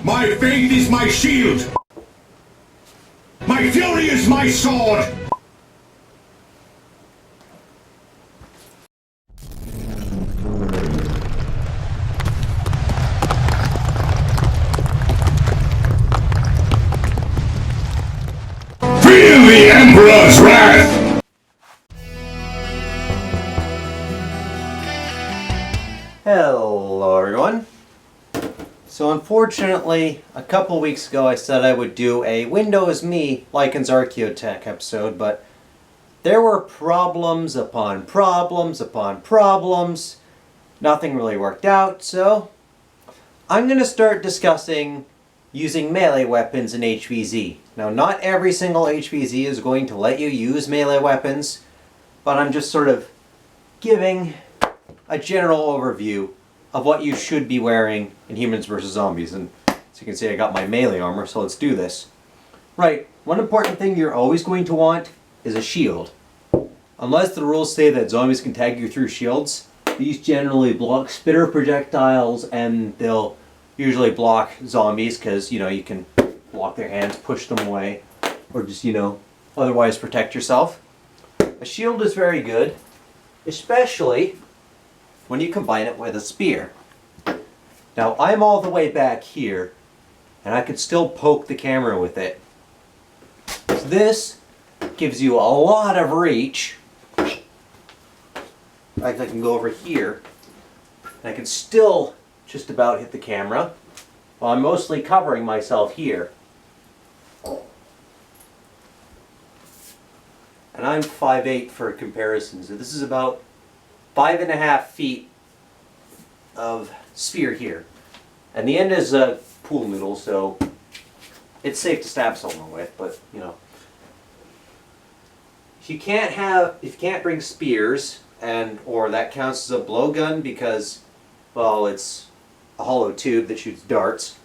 My faith is my shield! My fury is my sword! Feel the Emperor's wrath! Hello everyone. So unfortunately, a couple weeks ago I said I would do a Windows Me Lycan's Archaeotech episode, but there were problems upon problems upon problems. Nothing really worked out, so I'm going to start discussing using melee weapons in HvZ. Now, not every single HvZ is going to let you use melee weapons, but I'm just sort of giving a general overview of what you should be wearing in Humans vs. Zombies. And as you can see, I got my melee armor, so let's do this. Right, one important thing you're always going to want is a shield. Unless the rules say that zombies can tag you through shields, these generally block spitter projectiles, and they'll usually block zombies because, you know, you can block their hands, push them away, or just, you know, otherwise protect yourself. A shield is very good, especially when you combine it with a spear. Now, I'm all the way back here, and I could still poke the camera with it. So this gives you a lot of reach. In fact, I can go over here, and I can still just about hit the camera, while I'm mostly covering myself here. And I'm 5'8" for comparison, so this is about 5.5 feet of spear here. And the end is a pool noodle, so it's safe to stab someone with, but you know. If you can't bring spears, or that counts as a blowgun because, well, it's a hollow tube that shoots darts,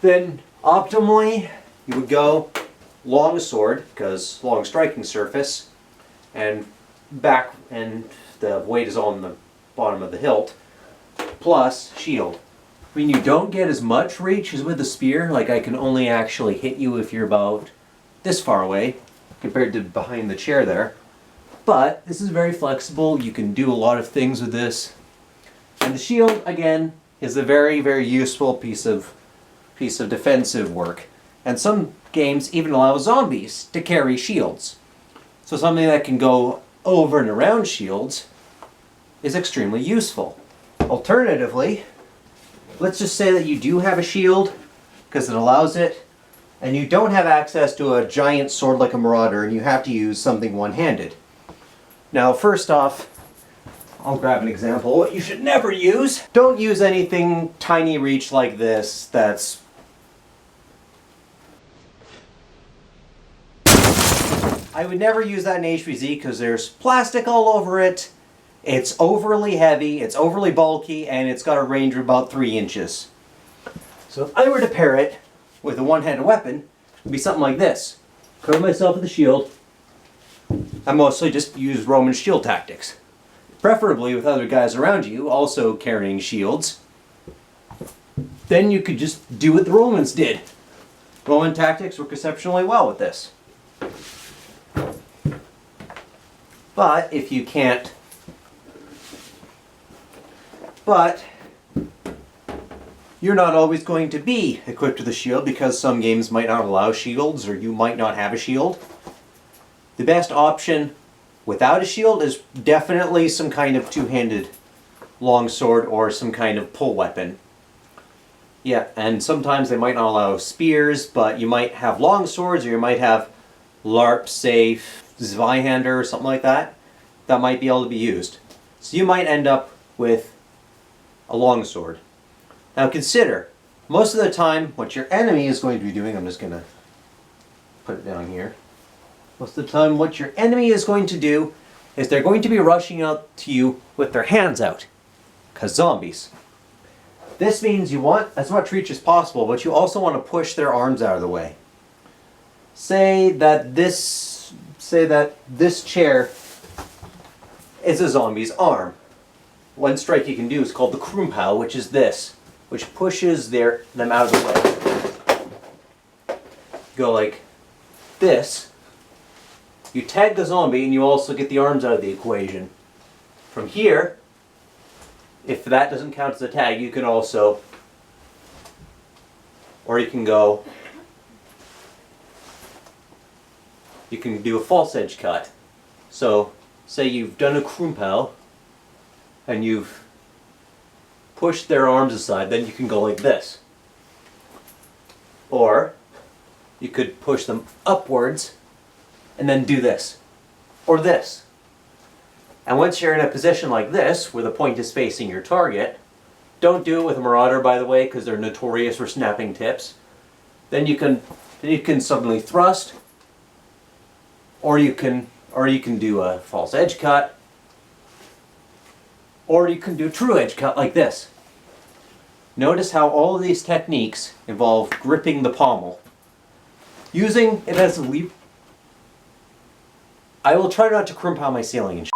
then optimally you would go long sword, because long striking surface, and the weight is on the bottom of the hilt, plus shield. I mean, you don't get as much reach as with the spear. Like, I can only actually hit you if you're about this far away, compared to behind the chair there. But this is very flexible. You can do a lot of things with this. And the shield, again, is a very, very useful piece of defensive work. And some games even allow zombies to carry shields. So something that can go over and around shields is extremely useful. Alternatively, let's just say that you do have a shield, because it allows it, and you don't have access to a giant sword like a Marauder, and you have to use something one-handed. Now, first off, I'll grab an example. What you should never use: don't use anything tiny reach like this that's I would never use that in HvZ because there's plastic all over it, it's overly heavy, it's overly bulky, and it's got a range of about 3 inches. So if I were to pair it with a one-handed weapon, it would be something like this. Cover myself with a shield. I mostly just use Roman shield tactics. Preferably with other guys around you also carrying shields. Then you could just do what the Romans did. Roman tactics work exceptionally well with this. But if you can't, you're not always going to be equipped with a shield because some games might not allow shields, or you might not have a shield. The best option without a shield is definitely some kind of two-handed longsword or some kind of pull weapon. Yeah, and sometimes they might not allow spears, but you might have longswords, or you might have LARP safe Zweihander or something like that, that might be able to be used. So you might end up with a longsword. Now consider, most of the time what your enemy is going to be doing, I'm just going to put it down here. Most of the time what your enemy is going to do is they're going to be rushing out to you with their hands out, because zombies. This means you want as much reach as possible, but you also want to push their arms out of the way. Say that this chair is a zombie's arm. One strike you can do is called the Krumpau, which is this. which pushes them out of the way. Go like this. You tag the zombie and you also get the arms out of the equation. From here, if that doesn't count as a tag, you can also, or you can go, you can do a false edge cut. So, say you've done a Krumpel and you've pushed their arms aside, then you can go like this. Or you could push them upwards and then do this. Or this. And once you're in a position like this, where the point is facing your target, don't do it with a Marauder, by the way, because they're notorious for snapping tips. Then you can suddenly thrust, or you can do a false edge cut, or you can do true edge cut like this. Notice how all of these techniques involve gripping the pommel. Using it as a lever. I will try not to crimp out my ceiling and shit.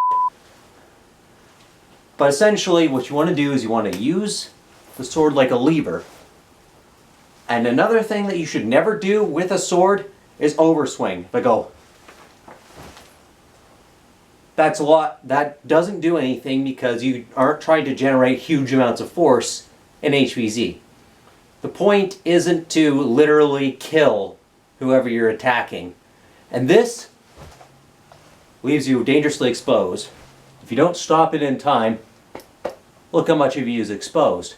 But essentially what you want to do is you want to use the sword like a lever. And another thing that you should never do with a sword is overswing. If I go, that's a lot. That doesn't do anything because you aren't trying to generate huge amounts of force in HvZ. The point isn't to literally kill whoever you're attacking. And this leaves you dangerously exposed. If you don't stop it in time, look how much of you is exposed.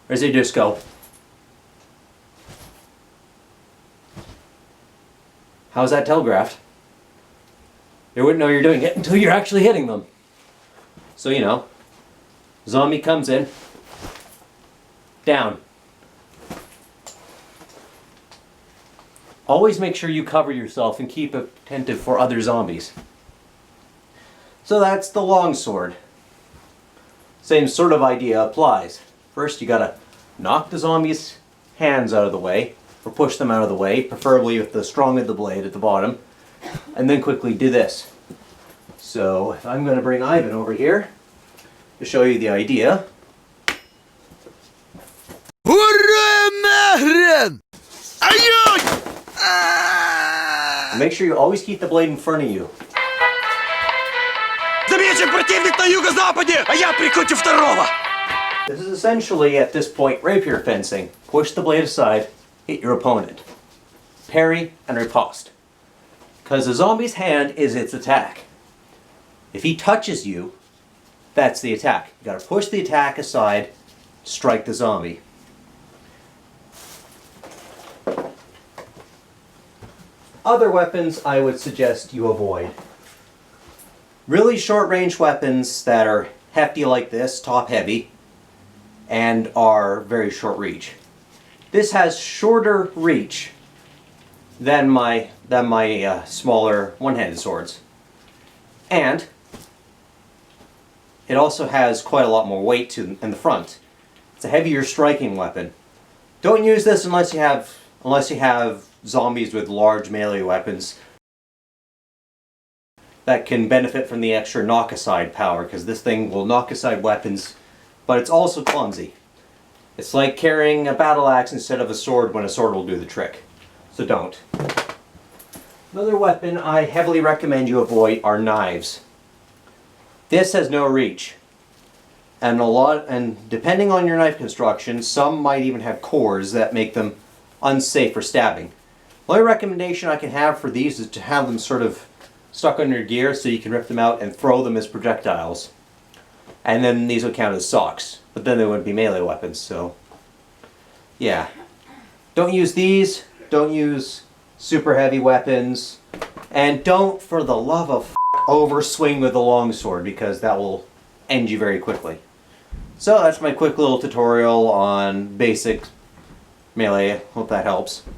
Or they just go. How's that telegraphed? They wouldn't know you're doing it until you're actually hitting them. So, you know, zombie comes in, down. Always make sure you cover yourself and keep attentive for other zombies. So that's the longsword. Same sort of idea applies. First you gotta knock the zombie's hands out of the way, or push them out of the way, preferably with the strong of the blade at the bottom, and then quickly do this. So if I'm going to bring Ivan over here to show you the idea. Make sure you always keep the blade in front of you. This is essentially, at this point, rapier fencing. Push the blade aside, hit your opponent. Parry and riposte. Because the zombie's hand is its attack. If he touches you, that's the attack. You gotta push the attack aside, strike the zombie. Other weapons I would suggest you avoid. Really short range weapons that are hefty like this, top heavy, and are very short reach. This has shorter reach than my smaller one-handed swords. And it also has quite a lot more weight in the front. It's a heavier striking weapon. Don't use this unless you have zombies with large melee weapons that can benefit from the extra knock-aside power, because this thing will knock aside weapons, but it's also clumsy. It's like carrying a battle axe instead of a sword when a sword will do the trick. So don't. Another weapon I heavily recommend you avoid are knives. This has no reach. And depending on your knife construction, some might even have cores that make them unsafe for stabbing. The only recommendation I can have for these is to have them sort of stuck on your gear so you can rip them out and throw them as projectiles. And then these would count as socks, but then they wouldn't be melee weapons, so yeah. Don't use these, don't use super heavy weapons, and don't, for the love of overswing with the longsword, because that will end you very quickly. So that's my quick little tutorial on basic melee. Hope that helps.